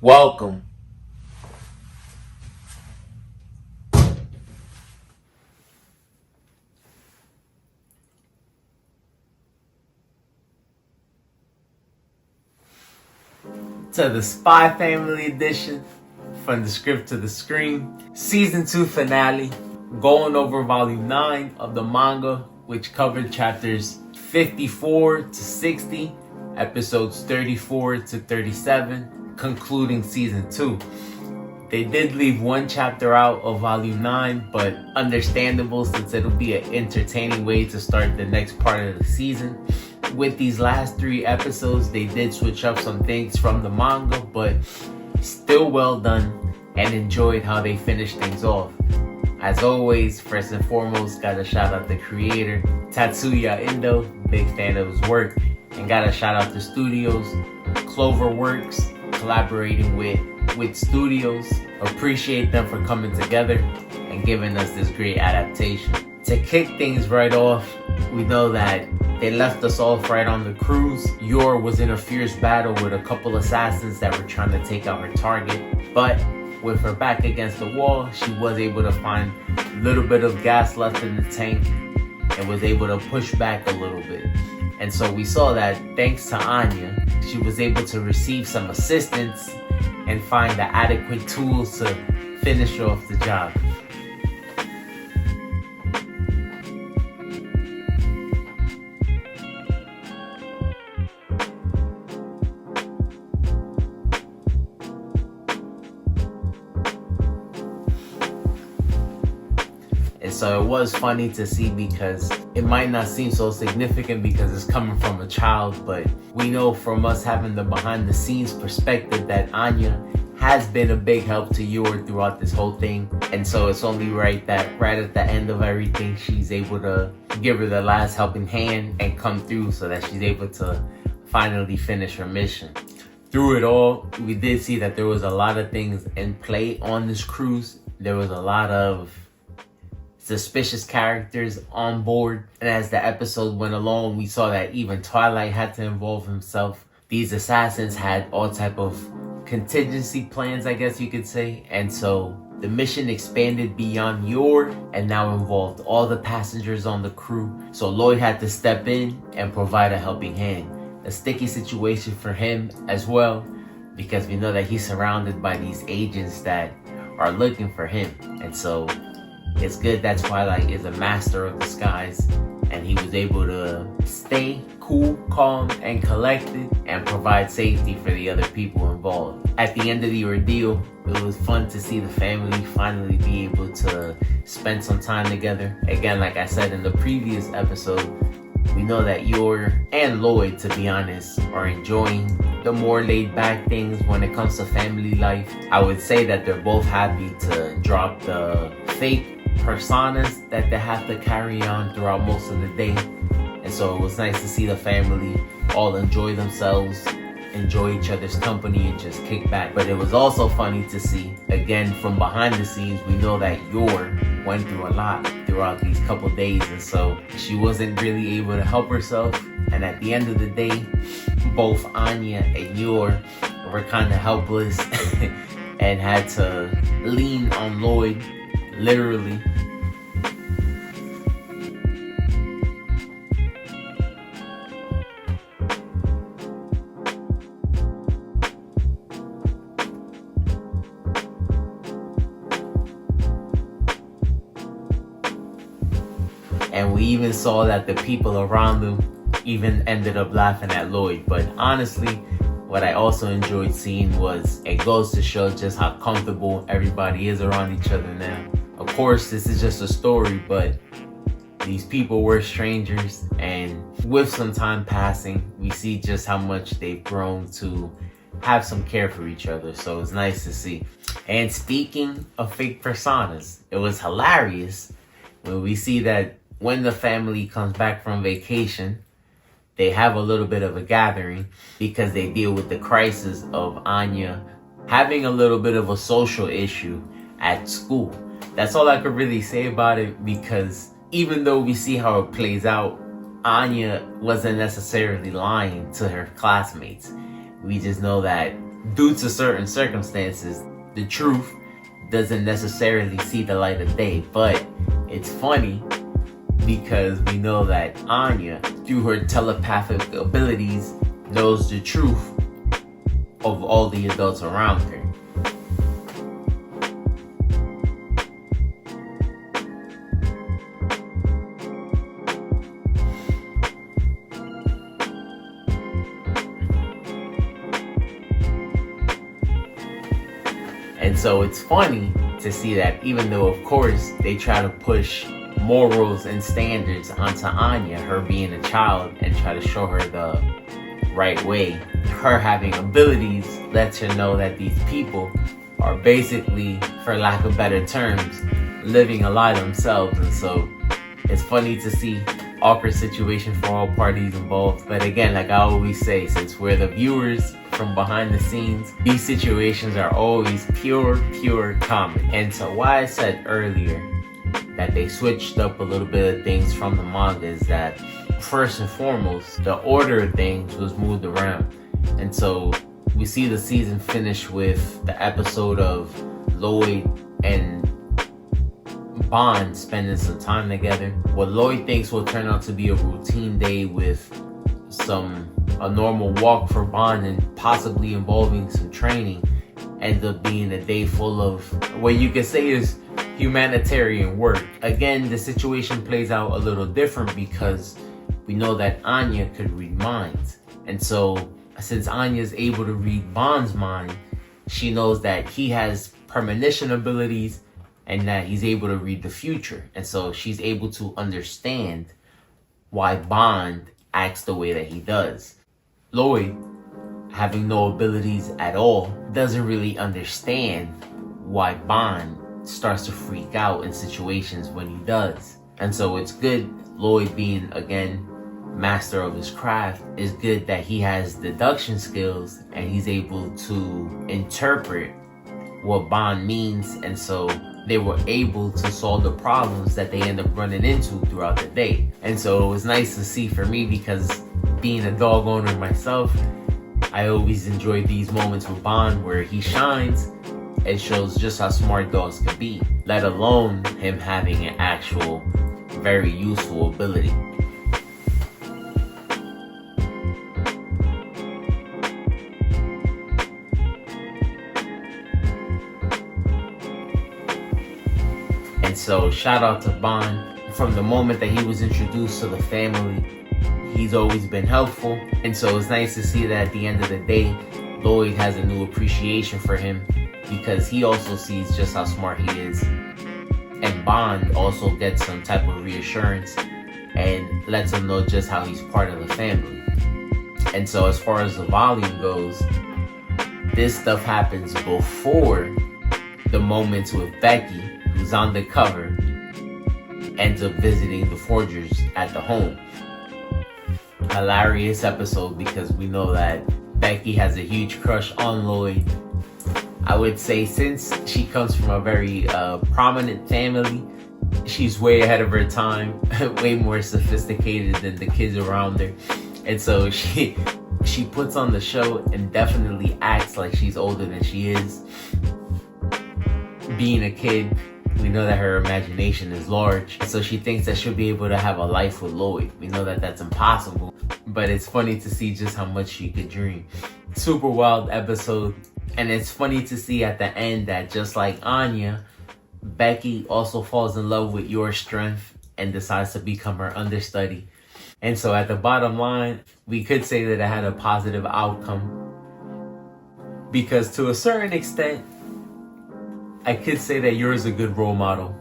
Welcome to the Spy Family edition, from the script to the screen, season 2 finale, going over volume 9 of the manga, which covered chapters 54 to 60, episodes 34 to 37, concluding season 2. They did leave one chapter out of volume 9, but understandable since it'll be an entertaining way to start the next part of the season. With these last 3 episodes, they did switch up some things from the manga, but still well done, and enjoyed how they finished things off. As always, first and foremost, gotta shout out the creator, Tatsuya Endo, big fan of his work, and gotta shout out the studios, Cloverworks, collaborating with studios. Appreciate them for coming together and giving us this great adaptation. To kick things right off, we know that they left us off right on the cruise. Yor was in a fierce battle with a couple assassins that were trying to take out her target, but with her back against the wall, she was able to find a little bit of gas left in the tank and was able to push back a little bit. And so we saw that thanks to Anya, she was able to receive some assistance and find the adequate tools to finish off the job. So it was funny to see, because it might not seem so significant because it's coming from a child, but we know from us having the behind the scenes perspective that Anya has been a big help to Yor throughout this whole thing. And so it's only right that right at the end of everything, she's able to give her the last helping hand and come through so that she's able to finally finish her mission. Through it all, we did see that there was a lot of things in play on this cruise. There was a lot of suspicious characters on board, and as the episode went along, we saw that even Twilight had to involve himself. These assassins had all type of contingency plans, I guess you could say, and so the mission expanded beyond Yor and now involved all the passengers on the crew. So Lloyd had to step in and provide a helping hand. A sticky situation for him as well, because we know that he's surrounded by these agents that are looking for him, and so it's good that Twilight is a master of disguise, and he was able to stay cool, calm, and collected and provide safety for the other people involved. At the end of the ordeal, it was fun to see the family finally be able to spend some time together. Again, like I said in the previous episode, we know that Yor and Lloyd, to be honest, are enjoying the more laid back things when it comes to family life. I would say that they're both happy to drop the fake personas that they have to carry on throughout most of the day. And so it was nice to see the family all enjoy themselves, enjoy each other's company, and just kick back. But it was also funny to see, again, from behind the scenes, we know that Yor went through a lot throughout these couple days, and so she wasn't really able to help herself. And at the end of the day, both Anya and Yor were kind of helpless and had to lean on Lloyd, literally. And we even saw that the people around them even ended up laughing at Lloyd. But honestly, what I also enjoyed seeing was, it goes to show just how comfortable everybody is around each other now. Of course, this is just a story, but these people were strangers, and with some time passing, we see just how much they've grown to have some care for each other. So it's nice to see. And speaking of fake personas, it was hilarious when we see that when the family comes back from vacation, they have a little bit of a gathering because they deal with the crisis of Anya having a little bit of a social issue at school. That's all I could really say about it, because even though we see how it plays out, Anya wasn't necessarily lying to her classmates. We just know that due to certain circumstances, the truth doesn't necessarily see the light of day. But it's funny because we know that Anya, through her telepathic abilities, knows the truth of all the adults around her. And so it's funny to see that even though, of course, they try to push morals and standards onto Anya, her being a child, and try to show her the right way, her having abilities lets her know that these people are basically, for lack of better terms, living a lie themselves. And so it's funny to see awkward situation for all parties involved. But again, like I always say, since we're the viewers from behind the scenes, these situations are always pure comedy. And so why I said earlier that they switched up a little bit of things from the manga is that first and foremost, the order of things was moved around. And so we see the season finish with the episode of Lloyd and Bond spending some time together. What Lloyd thinks will turn out to be a routine day with a normal walk for Bond and possibly involving some training ends up being a day full of what you could say is humanitarian work. Again, the situation plays out a little different because we know that Anya could read minds. And so since Anya's able to read Bond's mind, she knows that he has premonition abilities and that he's able to read the future. And so she's able to understand why Bond acts the way that he does. Lloyd, having no abilities at all, doesn't really understand why Bond starts to freak out in situations when he does. And so it's good, Lloyd being, again, master of his craft, is good that he has deduction skills and he's able to interpret what Bond means. And so they were able to solve the problems that they end up running into throughout the day. And so it was nice to see for me because being a dog owner myself, I always enjoy these moments with Bond where he shines and shows just how smart dogs can be, let alone him having an actual very useful ability. And so shout out to Bond. From the moment that he was introduced to the family, he's always been helpful. And so it's nice to see that at the end of the day, Lloyd has a new appreciation for him because he also sees just how smart he is. And Bond also gets some type of reassurance and lets him know just how he's part of the family. And so as far as the volume goes, this stuff happens before the moments with Becky, who's undercover, ends up visiting the forgers at the home. Hilarious episode because we know that Becky has a huge crush on Lloyd. I would say since she comes from a very prominent family, she's way ahead of her time, way more sophisticated than the kids around her. And so she puts on the show and definitely acts like she's older than she is. Being a kid, we know that her imagination is large. So she thinks that she'll be able to have a life with Lloyd. We know that that's impossible, but it's funny to see just how much she could dream. Super wild episode. And it's funny to see at the end that just like Anya, Becky also falls in love with your strength and decides to become her understudy. And so at the bottom line, we could say that it had a positive outcome because to a certain extent, I could say that you're a good role model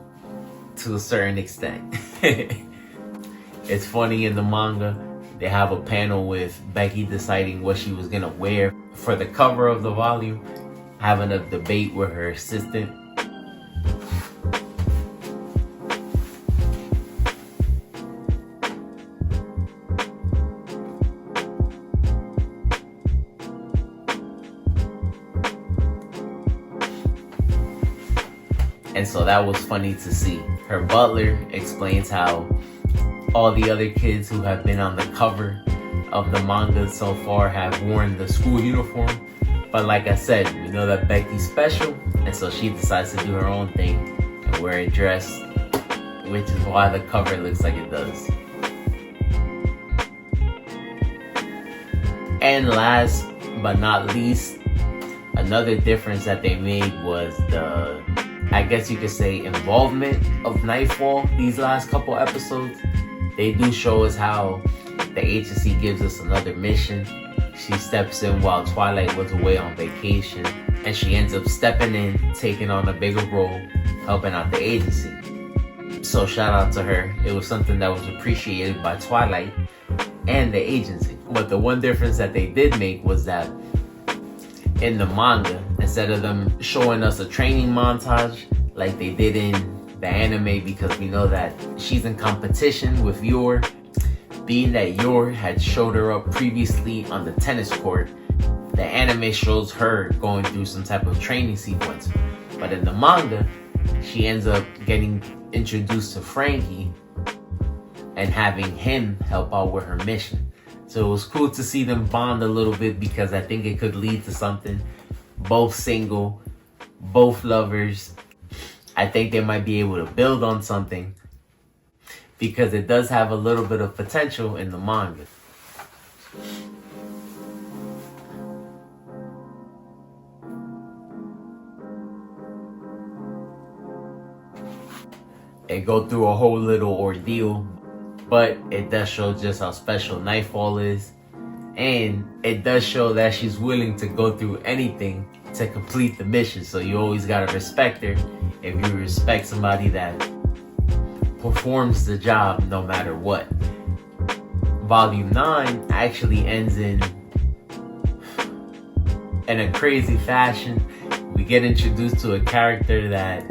to a certain extent. It's funny in the manga, they have a panel with Becky deciding what she was gonna wear for the cover of the volume, having a debate with her assistant. And so that was funny to see. Her butler explains how all the other kids who have been on the cover of the manga so far have worn the school uniform. But like I said, we know that Becky's special, and so she decides to do her own thing and wear a dress, which is why the cover looks like it does. And last but not least, another difference that they made was the, I guess you could say, involvement of Nightfall these last couple episodes. They do show us how the agency gives us another mission. She steps in while Twilight was away on vacation, and she ends up stepping in, taking on a bigger role, helping out the agency. So shout out to her. It was something that was appreciated by Twilight and the agency. But the one difference that they did make was that in the manga, instead of them showing us a training montage like they did in the anime, because we know that she's in competition with Yor, being that Yor had showed her up previously on the tennis court, the anime shows her going through some type of training sequence. But in the manga, she ends up getting introduced to Frankie and having him help out with her mission. So it was cool to see them bond a little bit, because I think it could lead to something. Both single, both lovers. I think they might be able to build on something, because it does have a little bit of potential in the manga. They go through a whole little ordeal, but it does show just how special Nightfall is. And it does show that she's willing to go through anything to complete the mission. So you always gotta respect her if you respect somebody that performs the job no matter what. Volume 9 actually ends in a crazy fashion. We get introduced to a character that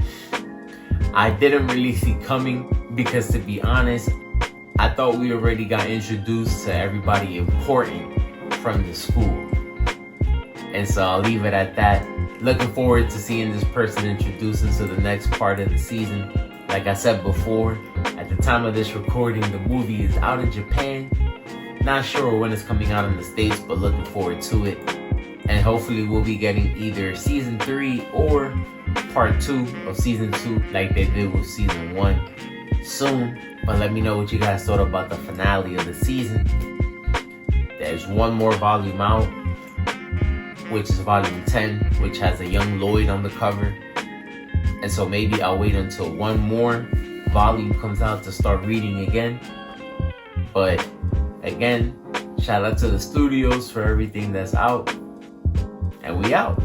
I didn't really see coming, because to be honest, I thought we already got introduced to everybody important from the school. And so I'll leave it at that. Looking forward to seeing this person introduced into the next part of the season. Like I said before, at the time of this recording, the movie is out in Japan. Not sure when it's coming out in the States, but looking forward to it. And hopefully we'll be getting either season 3 or part 2 of season 2 like they did with season 1 soon. But let me know what you guys thought about the finale of the season. There's one more volume out, which is volume 10, which has a young Lloyd on the cover. And so maybe I'll wait until one more volume comes out to start reading again. But again, shout out to the studios for everything that's out. And we out.